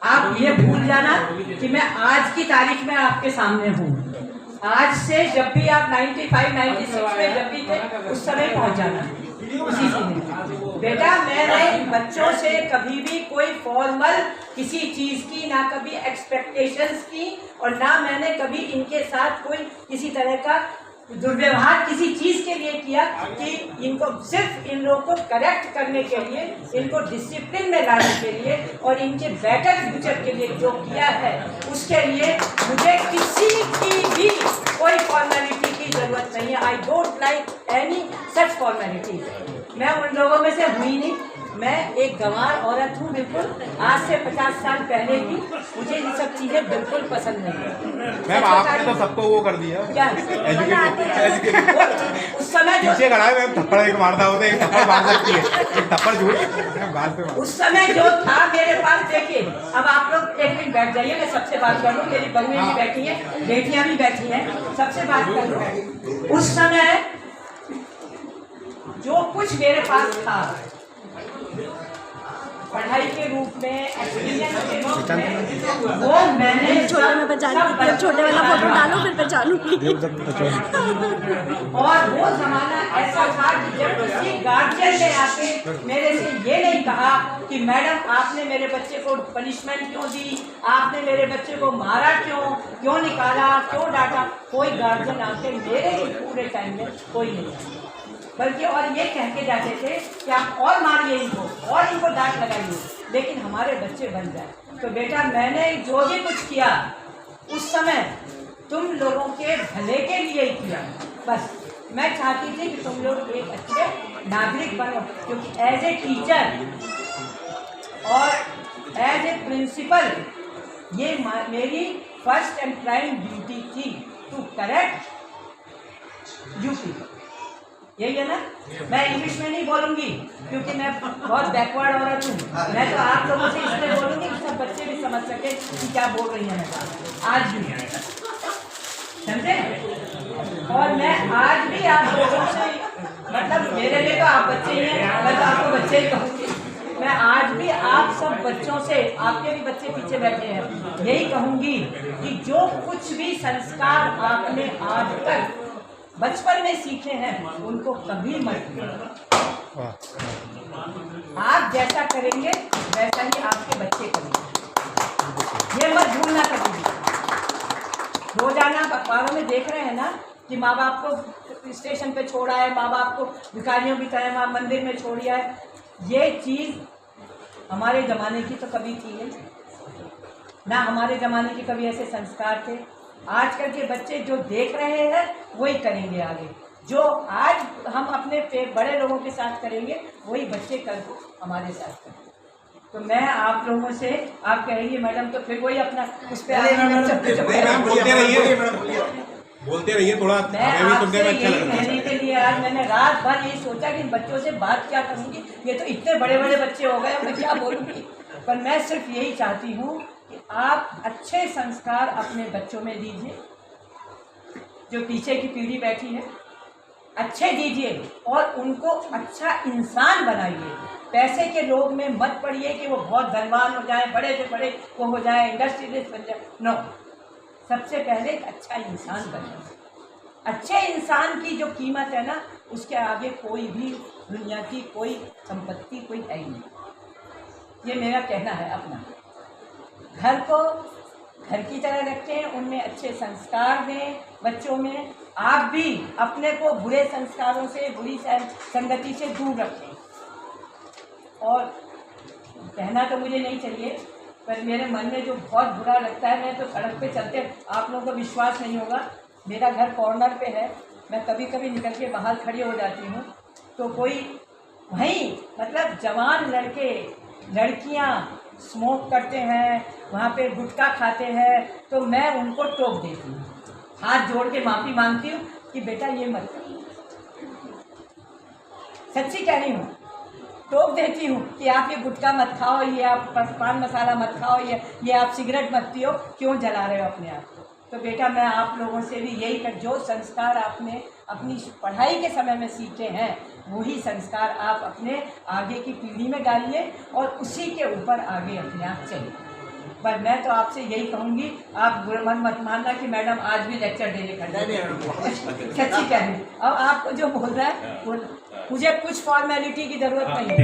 आप ये भूल जाना कि मैं आज की तारीख में आपके सामने हूँ। आज से जब भी आप 95, 96 में जब भी थे उस समय पहुँच जाना उसी चीज़। बेटा मैंने बच्चों से कभी भी कोई फॉर्मल किसी चीज़ की, ना कभी एक्सपेक्टेशंस की, और ना मैंने कभी इनके साथ कोई किसी तरह का दुर्व्यवहार किसी चीज के लिए किया कि इनको सिर्फ इन लोगों को करेक्ट करने के लिए, इनको डिसिप्लिन में लाने के लिए और इनके बेटर फ्यूचर के लिए जो किया है उसके लिए मुझे किसी की भी कोई फॉर्मेलिटी की जरूरत नहीं है। I don't like any such formality. मैं उन लोगों में से हुई नहीं। मैं एक गंवार औरत हूँ बिल्कुल, आज से 50 साल पहले की। मुझे ये सब चीजें बिल्कुल पसंद नहीं है। मैम आपने तो सबको वो कर दिया क्या उस समय जो पीछे खड़ा है मैम, थप्पड़ एक मारता होता है, एक थप्पड़ मार सकती है, एक थप्पड़ झूठ उस समय जो था मेरे पास। देखिए अब आप लोग एक मिनट बैठ जाइए, मैं सबसे बात कर लूँ। मेरी बहुएं भी बैठी हैं, बेटियां भी बैठी हैं, सबसे बात कर लूँ। उस समय जो कुछ मेरे पास था पढ़ाई के रूप में, एक्सपीरियंस के रूप में, वो मैंने छोटे में पहचान, छोटे वाला फोटो डालो फिर पहचानूंगी। और वो जमाना ऐसा था कि जब किसी गार्जियन ने आके मेरे से ये नहीं कहा कि मैडम आपने मेरे बच्चे को पनिशमेंट क्यों दी, आपने मेरे बच्चे को मारा क्यों निकाला, क्यों डांटा, कोई गार्जियन आके मेरे पूरे टाइम में कोई नहीं, बल्कि और ये कह के जाते थे कि आप और मारिए इनको और इनको डांट लगाइए, लेकिन हमारे बच्चे बन जाए। तो बेटा मैंने जो भी कुछ किया उस समय तुम लोगों के भले के लिए ही किया। बस मैं चाहती थी कि तुम लोग एक अच्छे नागरिक बनो, क्योंकि एज ए टीचर और एज ए प्रिंसिपल ये मेरी फर्स्ट एंड प्राइम ड्यूटी थी टू करेक्ट यूपी। यही है ना। मैं इंग्लिश में नहीं बोलूंगी क्योंकि मैं बहुत बैकवर्ड औरत हूँ। मैं तो आप लोगों से इसलिए बोलूंगी कि सब बच्चे भी समझ सके कि क्या बोल रही हैं आज भी, समझे। और मैं आज भी आप लोगों से, मतलब मेरे लिए तो आप बच्चे ही हैं, मैं तो आपको बच्चे ही कहूँगी। मैं आज भी आप सब बच्चों से, आपके भी बच्चे पीछे बैठे हैं, यही कहूँगी कि जो कुछ भी संस्कार आपने आज तक बचपन में सीखे हैं उनको कभी मत भूलिए। आप जैसा करेंगे वैसा ही आपके बच्चे करेंगे, ये मत भूलना कभी। रोजाना अखबारों में देख रहे हैं ना कि माँ बाप को स्टेशन पे छोड़ा है, माँ बाप को भिखारियों की तरह मंदिर में छोड़ दिया है। ये चीज़ हमारे ज़माने की तो कभी थी नहीं ना, हमारे ज़माने के कभी ऐसे संस्कार थे। आजकल के बच्चे जो देख रहे हैं वही करेंगे आगे, जो आज हम अपने बड़े लोगों के साथ करेंगे वही बच्चे कल हमारे साथ करेंगे। तो मैं आप लोगों से, आप कहेंगे मैडम तो फिर वही अपना उस पर बोलते रहिए थोड़ा, मैं आपसे यही कहने के लिए आज मैंने रात भर यही सोचा कि बच्चों से बात क्या करूँगी। ये तो इतने बड़े बड़े बच्चे हो गए, मैं क्या बोलूँगी। पर मैं सिर्फ यही चाहती हूँ कि आप अच्छे संस्कार अपने बच्चों में दीजिए, जो पीछे की पीढ़ी बैठी है अच्छे दीजिए और उनको अच्छा इंसान बनाइए। पैसे के लोभ में मत पड़िए कि वो बहुत धनवान हो जाए, बड़े से बड़े वो हो जाए, इंडस्ट्रियलिस्ट बन जाए। नो, सबसे पहले एक अच्छा इंसान बने। अच्छे इंसान की जो कीमत है ना, उसके आगे कोई भी दुनिया की कोई संपत्ति कोई है ही नहीं। ये मेरा कहना है अपना। घर को घर की तरह रखें, उनमें अच्छे संस्कार दें बच्चों में। आप भी अपने को बुरे संस्कारों से, बुरी संगति से दूर रखें। और कहना तो मुझे नहीं चाहिए, पर मेरे मन में जो बहुत बुरा लगता है, मैं तो सड़क पे चलते, आप लोगों को विश्वास नहीं होगा, मेरा घर कॉर्नर पे है, मैं कभी कभी निकल के बाहर खड़ी हो जाती हूँ तो कोई वहीं, मतलब जवान लड़के लड़कियाँ स्मोक करते हैं, वहाँ पे गुटखा खाते हैं, तो मैं उनको टोक देती हूँ, हाथ जोड़ के माफ़ी मांगती हूँ कि बेटा ये मत करो। सच्ची कह रही हूँ, टोक देती हूँ कि आप ये गुटखा मत खाओ, ये आप पान मसाला मत खाओ, ये आप सिगरेट मत पियो, क्यों जला रहे हो अपने आप को। तो बेटा मैं आप लोगों से भी यही कर, जो संस्कार आपने अपनी पढ़ाई के समय में सीखे हैं वही संस्कार आप अपने आगे की पीढ़ी में डालिए और उसी के ऊपर आगे अपने आप चलिए। पर मैं तो आपसे यही कहूँगी, आप बुरा मन मत मानना कि मैडम आज भी लेक्चर देने खड़े सच्ची कह रही। अब आपको जो बोल रहा है मुझे कुछ फॉर्मेलिटी की ज़रूरत नहीं है।